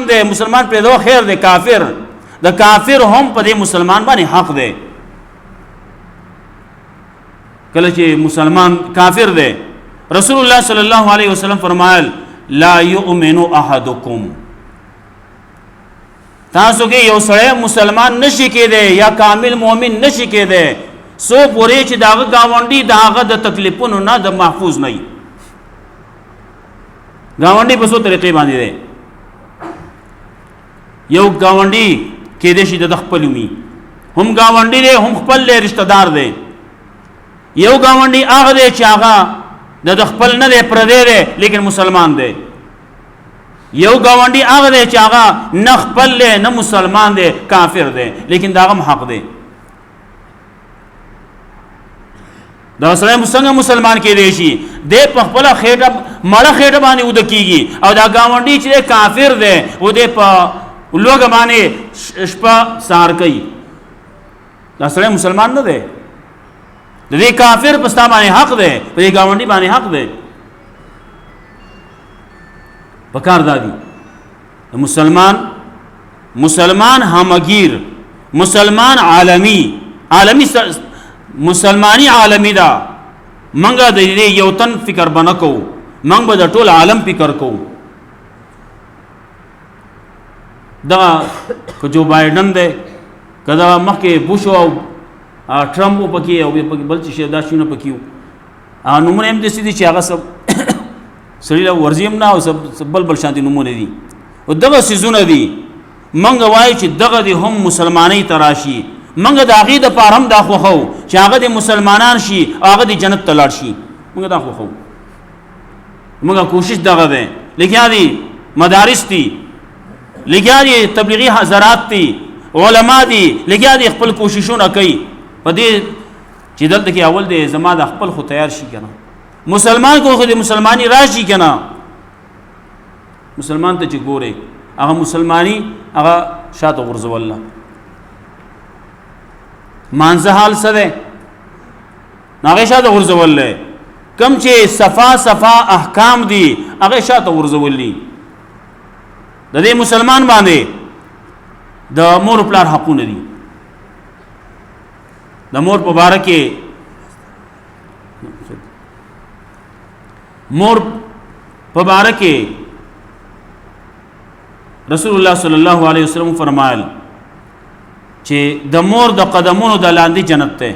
دے مسلمان پر دو خیر دے کافر دا کافر هم په دې مسلمان باندې حق دے کله چې مسلمان کافر دے رسول الله صلی الله علیه وسلم فرمایل لا یؤمن احدکم تاسو کې یو سړی مسلمان نشي کېده یا کامل مؤمن نشي کېده سو پورې چې داغه گاونډي داغه د تکلیفونو نه د محفوظ نه گاونډي په څو طریقې باندې ده یو گاونډي کې د شي د خپل می هم گاونډي دی هم خپل له رشتہ دار دی یو گاونډي هغه دی چې هغه د خپل نه دی پردی دی لیکن مسلمان دی یو گاونډي هغه دی چې هغه نه خپل له نه مسلمان دی کافر دی لیکن داغه حق دی دا سره څنګه مسلمان کې دی شي د په خپل خېټه مړه خېټه باندې ود کیږي او دا گاونډي چې کافر دی و دې په لوګ باندې شپه سار کوي دا سره مسلمان نه دی د دې کافر په ستا باندې حق دی په دې گاونډي باندې حق دی پکار دادی مسلمان همگیر مسلمان عالمی مسلمانی عالمی دا منګه د دې یو تن فکر بنکو منګ به د ټول عالم فکر کو دا کو جو بایدن دی کدا مخکې بوش او ټرمپ پکې او بل څه دا شونه پکېو نمونه هم د سړي چې هغه سب سړي له ورزیم نه او سب بل شانتي نمونه دي او دغه سيزونه دي منګه وای چې دغه دي هم مسلمانۍ تراشي منګه د عقیده پارم دا خوخو چې هغه د مسلمانان شي هغه د جنت ته لاړ شي منګه دا خوخو منګه کوشش دغه ده لیکن دي مدارس دي لګیا دي تبلیغي حضرات دي علما دي لګیا دي خپل کوششونه کوي په دې چې دلته کې اول دې زما د خپل خو تیار شي کنه مسلمان کو خو دې مسلمانی راشي کنه مسلمان ته چې ګوره هغه مسلمانی هغه شاته غرزو الله مانزه حال سره هغه شاته غرزو الله کم چې صفا احکام دي هغه شاته غرزو الله د دې مسلمان باندې د مور پلار حقونه دي د مور په باره کې مور په باره کې رسول الله صلی الله علیه وسلم فرمایل چې د مور د قدمونو د لاندې جنت ته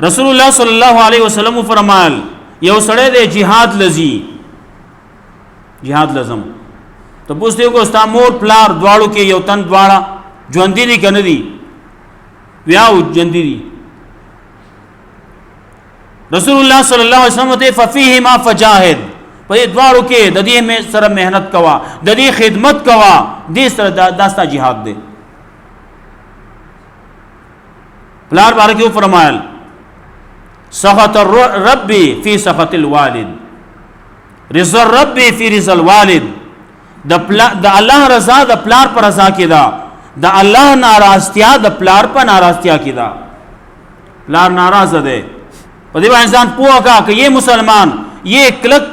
رسول الله صلی الله علیه وسلم فرمایل یو سړی د جهاد لذي جهاد لازم ته پوښتنه کو ستا مور پلار دواړو کې یو تن دواړه ژوند دي کنه دي ویاو ژوند دي رسول الله صلی الله علیه وسلم ته ففیهما فجاهد په دواړو کې د دې سره مهنت کوا د دې خدمت کوا دې سره داستا jihad دی پلار بارے کې فرمایل سخط الرب فی سخط الوالد رضا الرب فی رضا الوالد د الله رضا د پلار پر رضا کې دا د الله ناراضتیا د پلار پر ناراضتیا کې دا پلار ناراض ده په دې باندې انسان پوهه کا یہ مسلمان یہ کلک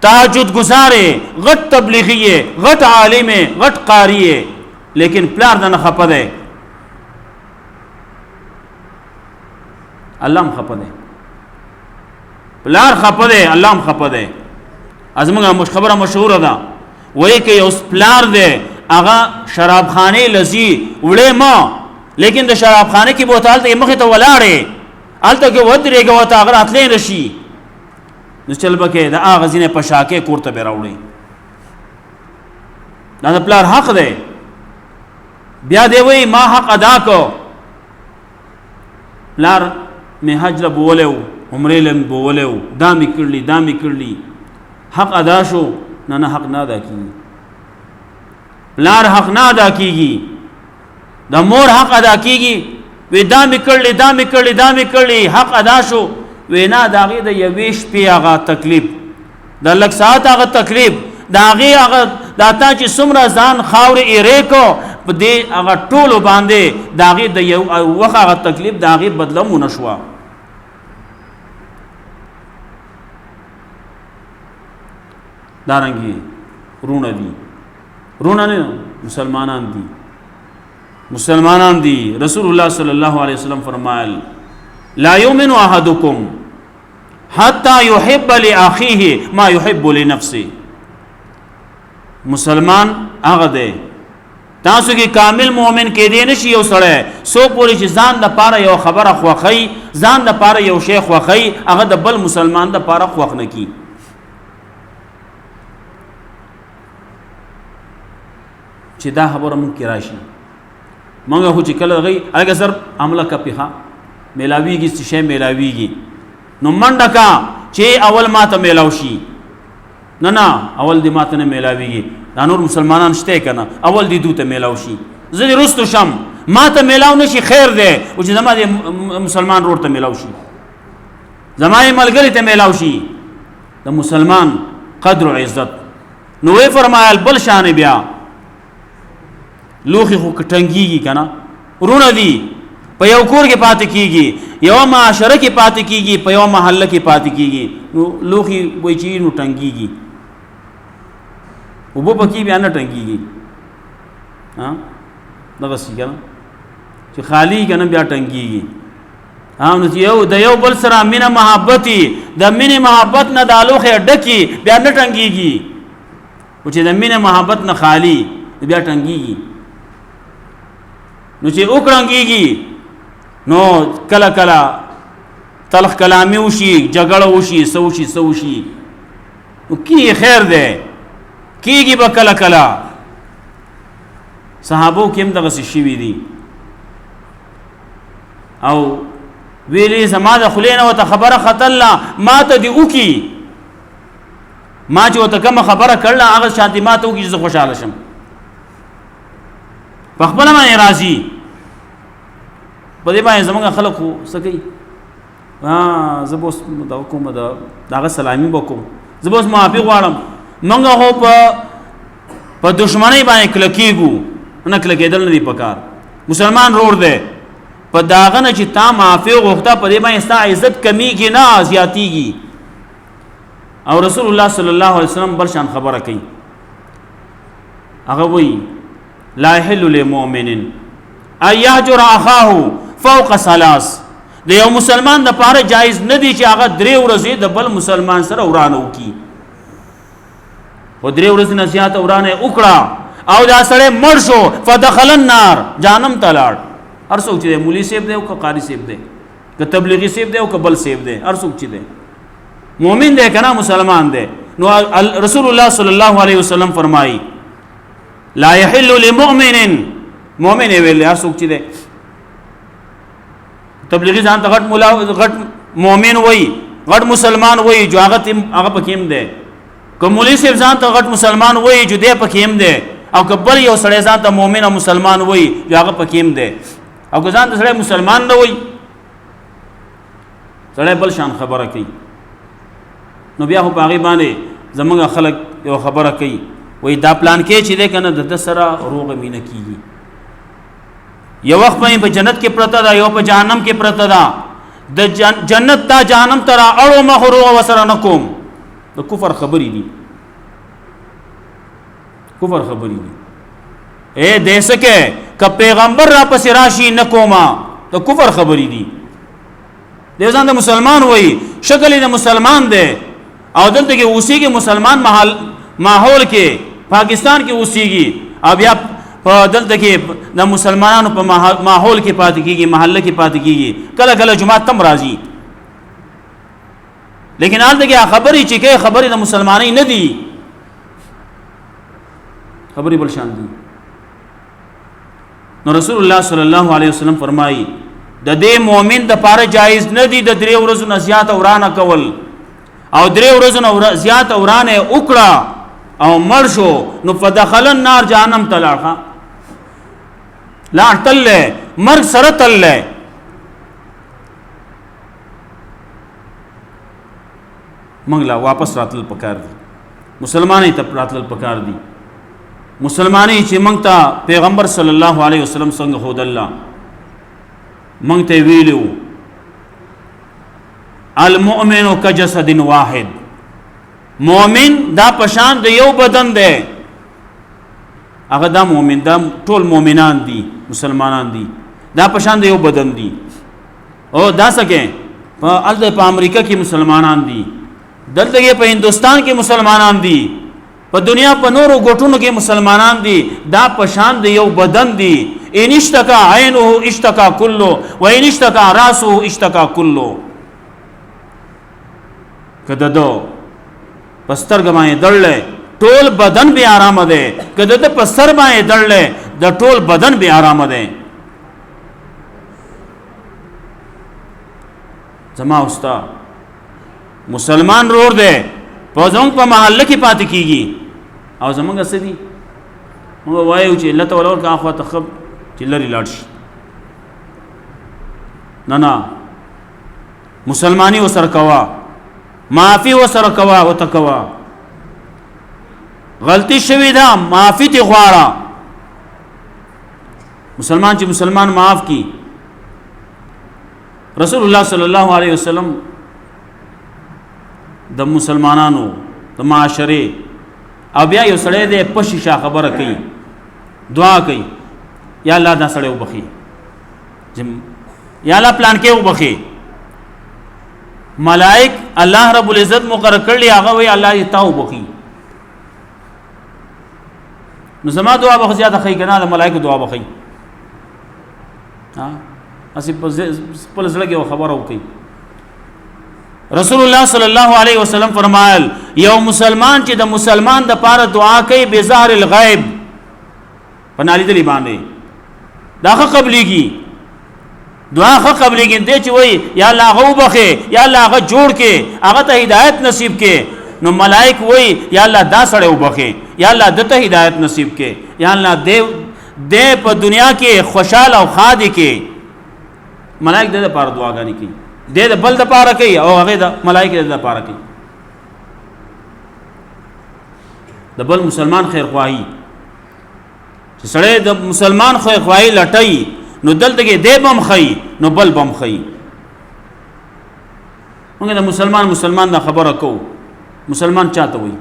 تہجد گزار ہے غټ تبلیغی ہے غټ عالم ہے غټ قاری ہے لیکن پلار نه خپه ده الله خپه ده پلار خپه ده الله خپه ده ازمنه خبره مشهوره ده وای کې اوس پلار ده هغه شراب خانه لذي وړې ما لیکن د شراب خانه کې بوتل ته مخه ته ولاړې الته کې ودرېګه وته هغه اتلې نشي نو چل بکې د هغه ځینې پشاکه کوړته به راوړي دا د پلار حق ده بیا دی وای ما حق ادا کو پلار می حج له بولیو عمره له بولیو دامي کړلی حق ادا شو نه حق نه ادا کیږي پلار حق نه ادا کیږي د مور حق ادا کیږي وې دامي کړلی حق ادا شو وینا داغه د یويش په هغه تکلیف د لک ساعت هغه تکلیف داغه هغه داتا چې سمره ځان خاور ایره کو په دې هغه ټولو باندې داغه د یو وخت هغه تکلیف داغه بدلمونه شو دارنګي رونه دي رونه نه مسلمانان دي رسول الله صلی الله علیه وسلم فرمایل لا یؤمن احدکم حتى يحب لاخيه ما يحب لنفسه مسلمان هغه دی تاسو کې کامل مؤمن کې دی نشي یو سره سو پوری چې ځان د پاره یو خبره خوخی ځان د پاره یو شیخ خوخی هغه د بل مسلمان د پاره خوخ نه کی چې دا خبره مونږ کې راشي مونږ خو چې کله غي هغه سر عمله کا پیخه ملاویږي چې شی ملاویږي نو منډه کا چې اول ماته میلاو شي نه اول دې ماته نه میلاویږي دا نور مسلمانان شته کنه اول دې دوته میلاو شي زه دې رستو شم ماته میلاو نشي خیر دی او چې زما دې مسلمان روړ ته میلاو شي زما یې ملګری ته میلاو شي د مسلمان قدر او عزت نو وی فرمایل بل شان بیا لوخي خو کټنګيږي کنه ورونه دي په یو کور کې پاتې کیږي یو معاشره کې پاتې کیږي په یو محله کې پاتې کیږي نو لوخي وای چی نو ټنګيږي وبو پکې بیا نه ټنګيږي ها دغه څنګه کنه چې خالی کنه بیا ټنګيږي نو یو د یو بل سره مینه محبتي د مینه محبت نه د لوخي ډکی بیا نه ټنګيږي او چې د مینه محبت نه خالی بیا ټنګيږي نو چې وکړنګيږي نو کله کله تلخ کلامی وشي جګړه وشي سوشي نو کی خیر ده کیږي به کله کله صحابو کې هم دغه شی وی دي او ویلي زما د خلینو ته خبره خطله ما ته دی وکي ما چې وته کوم خبره کړل هغه شانتي ما ته وکي زه خوشاله شم په خپل باندې راضي په دې باندې زمونږ خلکو سکی زبوس دا کوم دا داغه سلامي وکم زبوس معافي غواړم منګه هو په دشمنی باندې کلکیګو نه کلکېدل نه دی پکار مسلمان روړ دی په داغه نه چې تا معافي غوښته په دې باندې ستا عزت کمیږي نه زیاتیږي او رسول الله صلی الله علیه وسلم بل شان خبره کوي هغه وی لا يحل للمؤمن ان يهجر اخاه فوق ثلاث د یو مسلمان د پاره جایز نه دی چې هغه درې ورځې د بل مسلمان سره ورانه وکي او درې ورځې نه زیات ورانه وکړه او دا سره مړ شو فدخل النار جهنم ته لاړ هر څوک چې مولوی صاحب دی او قاری صاحب دی که تبلیغی صاحب دی او قبل صاحب دی هر څوک چې دی مؤمن دی کنه مسلمان دی نو رسول الله صلی الله علیه وسلم فرمایي لا يحل لمؤمن مؤمن ویل هر څوک چې دی تبلیغی ځان ته غټ مولا غټ مؤمن وای غټ مسلمان وای جو هغه پکې هم دی کومولي صاحب ځان ته غټ مسلمان وای جو دی پکې هم دی او کبل یو سړی ځان ته مؤمن او مسلمان وای جو هغه پکې هم دی او که ځان ته سړی مسلمان نه وای سړی بل شان خبره کوي نو بیا خو په هغې باندې زمونږ خلک یو خبره کوي وای دا پلان کې چې دی که نه د سره روغه مینه کېږي یو وخت په جنت کې پرته ده یو په جهنم کې پرته ده د جنت تا جهنم ته را اړو مخ روغه ورسره نه کوم د کفر خبرې دي دې سکه که پیغمبر را پسې راشي نه کومه د کفر خبرې دي دې ځان د مسلمان وای شکل د مسلمان دی او دلته کې اوسېږي مسلمان ماحول کې پاکستان کې اوسېږي او بیا په دلته کې د مسلمانانو په ماحول کې پاتې کېږي محله کې پاتې کېږي کله کله جمعه تم راځي لیکن حالته کې خبرې چې کې خبرې د مسلمانۍ نه دي خبرې بل شان دي نو رسول الله صلی الله علیه وسلم فرمایي د دې مؤمن د پاره جایز نه دي د درې ورځو نه زیات ورانه کول او درې ورځو نه زیات ورانه وکړه او مړ شو نو فدخل النار جهنم تلاړه لا تل مرګ سره تل منګلا واپس راتل پکار دي مسلمانۍ ته راتل پکار دي مسلمانۍ چې مونږ ته پیغمبر صلی الله علیه وسلم څنګه خود الله مونږ ته ویلو المؤمن کجسد واحد مؤمن دا پشان د یو بدن دی هغه دا مؤمن دا ټول مؤمنان دي مسلمانان دي دا پشان د یو بدن دي او دا سکه په امریکا کې مسلمانان دي دلته په هندستان کې مسلمانان دي په دنیا په نورو ګوټونو کې مسلمانان دي دا پشان د یو بدن دي ان اشتکا عینه اشتکا کله و ان اشتکا راسه اشتکا کله کده دو پستر گمای دړلې ټول بدن به آرام ده کده د پستر باندې دړلې د ټول بدن به آرام ده زما استا مسلمان رور ده په ځون په محله کې پاتې کیږي او زمونږ سدي موږ وایو چې الله تعالی ورکه اخوا تخب چې لري لاړ شي نه مسلمانی وسر کوا معافي وسر کوا او تکوا غلطی شوی دا معافی تی غواړه مسلمان چې مسلمان معاف کی رسول الله صلی الله علیه وسلم د مسلمانانو د معاشره او بیا یو سړی دی پشیشا خبره کوي دعا کوي یا الله دا سړی وبخي یا الله پلان کې وبخي ملائک الله رب العزت مقرر کړلی هغه وی الله یې تا وبخي نو زما دعا به زیاته خی کنه د ملائکه دعا بخي ها اسی په زړه کې خبره وکي رسول الله صلی الله علیه وسلم فرمایل یو مسلمان چې د مسلمان د پاره دعا کوي به ظاهر الغیب پنالی دلی باندې دا قبليږي دعا قبليږي دې چې وای یا الله غو بخي یا الله غ جوړ کې هغه ته هدایت نصیب کې نو ملائک وای یا الله دا سره وبخي یا الله دته هدایت نصیب کې یا الله دې په دنیا کې خوشاله او خادي کې ملائک دې لپاره دعاګانې کوي دې د بل د پاره کوي او هغه د ملائکه د پاره کوي د بل مسلمان خیر خواهی چې سړی د مسلمان خیر خواهی لټای نو دلته کې دې بم خي نو بل بم خي موږ د مسلمان دا خبره کو مسلمان چاته وي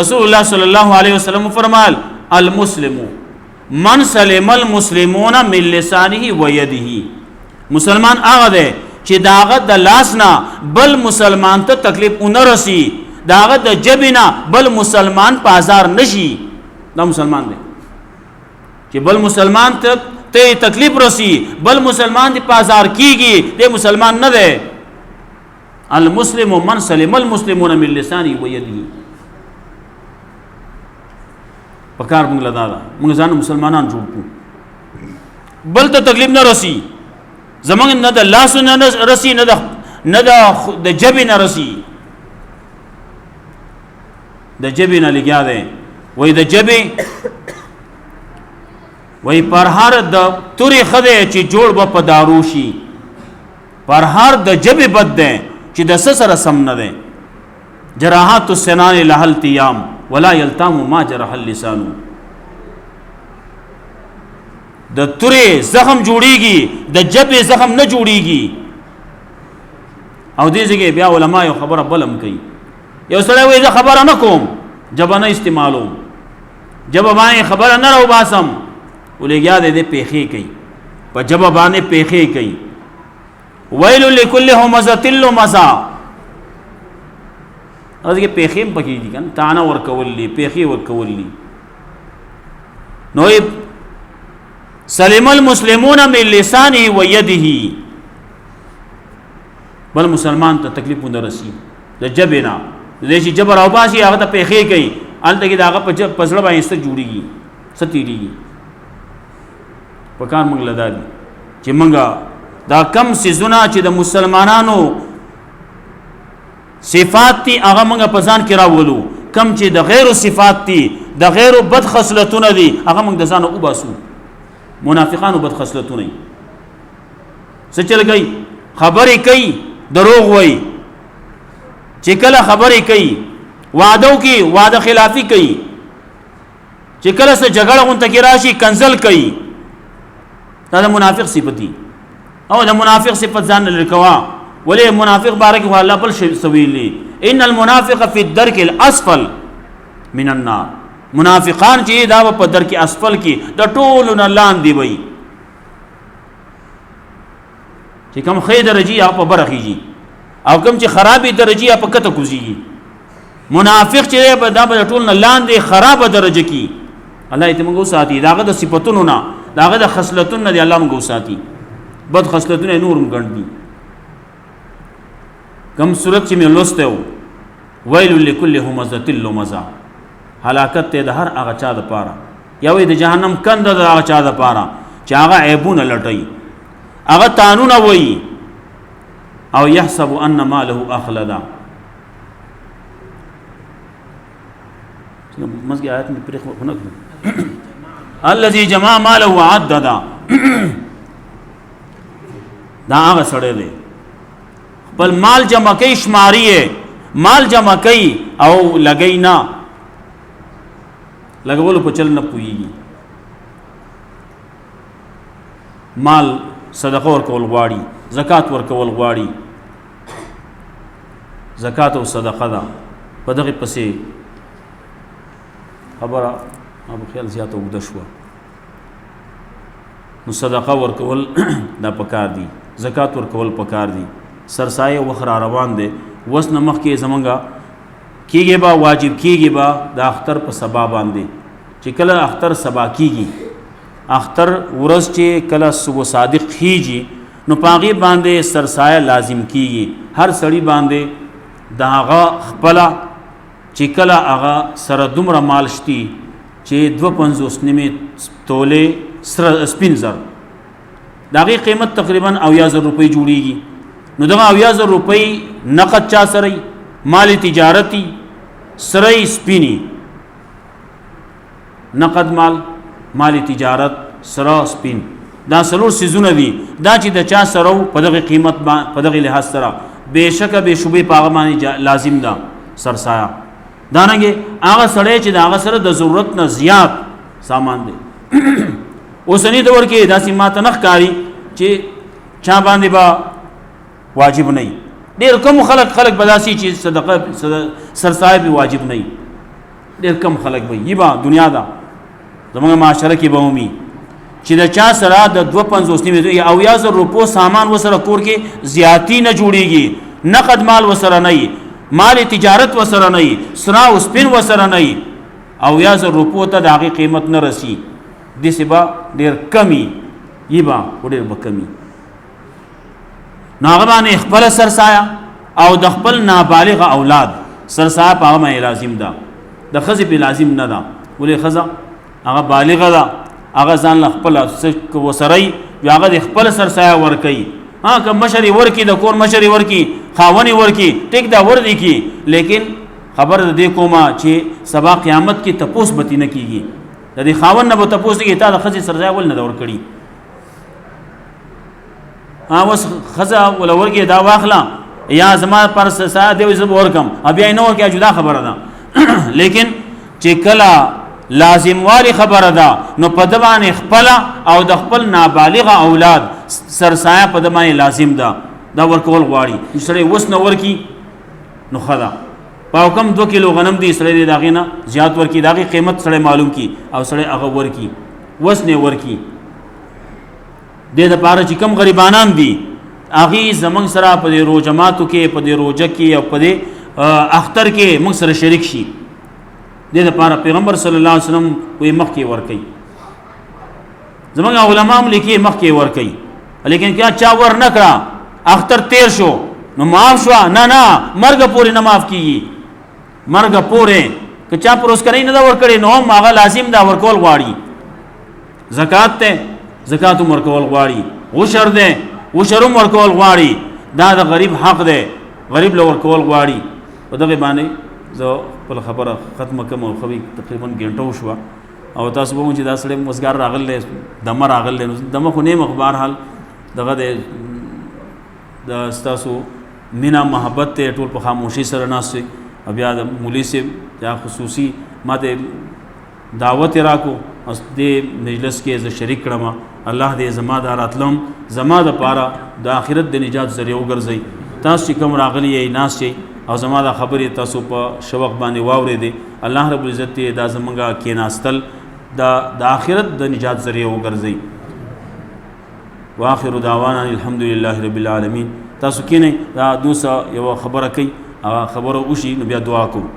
رسول الله صلی الله علیه وسلم فرمایل المسلم من سلم المسلمون من لسانه و يده مسلمان هغه دی چې داغه د لاس نه بل مسلمان ته تکلیف ونرسي داغه د جبینا بل مسلمان پازار نشي دا مسلمان دی چې بل مسلمان ته تکلیف رسی بل مسلمان دی پازار کیږي دی مسلمان نه دی المسلم من سلم المسلمون من لسانه و يده پکار موږ لدا موږ ځان مسلمانان جوړ کو بل ته تکلیف نه رسی زمونږ نه د لاس نه رسی نه د جبې نه رسی د جبې نه لګیا دی وای د جبې وای پر هر د توري خده چې جوړ به په دارو شي پر هر د جبې بد ده چې د سره سم نه ده جراحات السنان لهل تیام ولا یلتام ما جرح اللسان د توري زخم جوړیږي د جبې زخم نه جوړیږي او دې ځکه بیا علما یو خبره بلم کوي یو سره وې زه خبره نه کوم جب نه استعمالوم جب باندې خبره نه راو باسم ولګیا دې پیخي کوي په جب باندې پیخي کوي ویل لكل همزه لمزه اوسه پیخیم پکې دي کنه تانا ور کولی پیخي ور کولی نو سلم المسلمون من لسانه و يده بل مسلمان ته تکلیف نه رسی د جبنا دې چې جبر او باسي هغه ته پیخي کوي الته کې داغه پزړه باندې ست جوړيږي ستېږي پکار موږ لدا دي چې موږ دا کم سيزونه چې د مسلمانانو صفات دي هغه موږ په ځان کې راولو کم چې د غیر صفات دي د غیر بد خصلتونه دي هغه موږ د ځان او باسو منافقانو بد خصلتونه څه چل گئی خبرې کوي دروغ وای چې کله خبرې کوي وعده کوي وعده خلافی کوي چې کله څه جګړه غونته کې راشي کنزل کوي دا د منافق صفت دي او د منافق صفت ځان لرکوا ولې منافق بارک الله بل سویلی ان المنافق فی الدرک الاسفل من النار منافقان چې دا په درک اسفل کې د ټولو نه لاندې وي چې کوم خې درجه یا په برخیږي او کوم چې خرابې درجه یا په کته کوزيږي منافق چې په دا په ټول نه لاندې خرابه درجه کې الله یې موږ ساتي داغه د صفاتونو نه داغه د خصلتونو نه دی الله موږ ساتي بد خصلتونه نورم ګڼي کوم صورت چې مې لوسته ویل لكل همزه لمزه هلاکت ته د هر هغه چا د پاره یا وې د جهنم کند د هغه چا د پاره چې هغه عیبونه لټي هغه تانونه وایي او يحسب ان ماله اخلدا مزګي آیات مې پرې خونه الذي جمع ماله وعددا دا هغه سره دی بل مال جمع کوي شماري مال جمع کوي او لګینا لګولو په چل نه پويږي مال صدقه ورکول غواړي زکات ورکول غواړي زکات او صدقه دا په دغه پسې خبره ابو خیال زیاته وګد شو نو صدقه ورکول دا پکار دي زکات ورکول پکار دي سرسایه وخرا روان دي وس نمخ کې زمونږه کیږي با واجب کیږي با د اختر په سبا باندې چې کله اختر سبا کیږي اختر ورځ چې کله صبح صادق کیږي نو پاغي باندې سرسایه لازم کیږي هر سړی باندې داغه خپل چې کله هغه سره دومره مال شتي چې 250 نیمه توله سره سپین زر داغه قیمت تقریبا 90000 روپۍ جوړیږي نو دغه 90000 روپۍ نقد چا سره مال تجارتی سره سپینی نقد مال تجارت سره سپین دا سلور سيزونه دي دا چې د چا سره په دغه قیمت په دغه لحاظ سره بهشکه به شوبې پاغه باندې لازم ده سرسایه دانګه هغه سړی چې هغه سره د ضرورت نه زیات سامان دي اوسنی دور کې داسې ماته نخ کاری چې چا باندې با واجب نه ډیر کم خلق بداسي چې صدقه سرسایه به واجب نه ډیر کم خلق به یبا دنیا دا زموږ معاشره کې به ومي چې د چا سره د 250 نیمه او 1000 روپو سامان وسره کور کې زیاتی نه جوړیږي نقد مال وسره نه مال تجارت وسره نه سرا او سپین وسره نه او 1000 روپو ته د هغه قیمت نه رسی د سبا ډیر کمی یبا ډیر بکمی ناغبانه خپل سرسایه او د خپل نابالغ اولاد سرسایه په هغه لازم ده د خزې په لازم نه ده ولې خزه هغه بالغ ده هغه ځان خپل وسري هغه د خپل سرسایه ور کوي ها که مشري ور کوي د کور مشري ور کوي خاوني ور کوي ټیک دا ور دي کی لیکن خبر دې کومه چې سبا قیامت کې تپوس بتی نه کیږي د دې خاون نه به تپوس کې تا د خزې سرسایه ول نه ور کړی اوس خزا ول ورګه دا واخلا یا زما پر سرسایه دی زب ورکم بیا نه ورکه جدا خبره ده لیکن چې کلا لازم والی خبره ده نو په دبان خپل او د خپل نابالغ اولاد سرسایه په دبان لازم ده دا ورکول غواړي سړی وس نه ورکی نو خدا په کم 2 کیلو غنم دی سړی داغه نه زیات ورکی داغه قیمت سړی معلوم کی او سړی هغه ورکی وس نه ورکی د دې لپاره چې کم غریبانان دي اغي زمنګ سره په دې روزماتو کې په دې روزه کې او په دې اختر کې موږ سره شریک شي د دې لپاره پیغمبر صلی الله علیه وسلم وي مخ کې ور کوي زمنګ علماء هم لیکي مخ کې ور کوي لیکن کیا چا ور نکړه اختر تیر شو نو معاف شو نه مرګ پورې نه معاف کیږي مرګ پورې که چا پروس کوي نه دا ور کړي نو ماغه لازم دا ورکول غواړي زکات ته زکات ورکول غواړي وشر ده وشرم ورکول غواړي دا د غریب حق ده غریب لور کول غواړي په دغه باندې زه په خبره ختمه کوم او خوي تقریبا غنټه شو او تاسو به چې دا سړی مسګار راغله دمه راغله دمه خو نه مخبار حال دغه د تاسو مینا محبت ته ټول په خاموشي سره ناسي بیا د مولوی سے یا خصوصي ماته دعوت راکو اس دې مجلس کې ز شریک کړم الله دې زما د راتلم زما د پاره د آخرت د نجات ذریعہ وګرځي تاسو کوم راغلی یې ناس شي او زما د خبرې تاسو په شوق باندې واورې دي الله رب العزت دا زمونږه کېناستل د آخرت د نجات ذریعه وګرځي. واخر دعوانا الحمد لله رب العالمین. تاسو کینئ دا دوسه یو خبره کوي هغه خبره وشي نو بیا دعا کوو.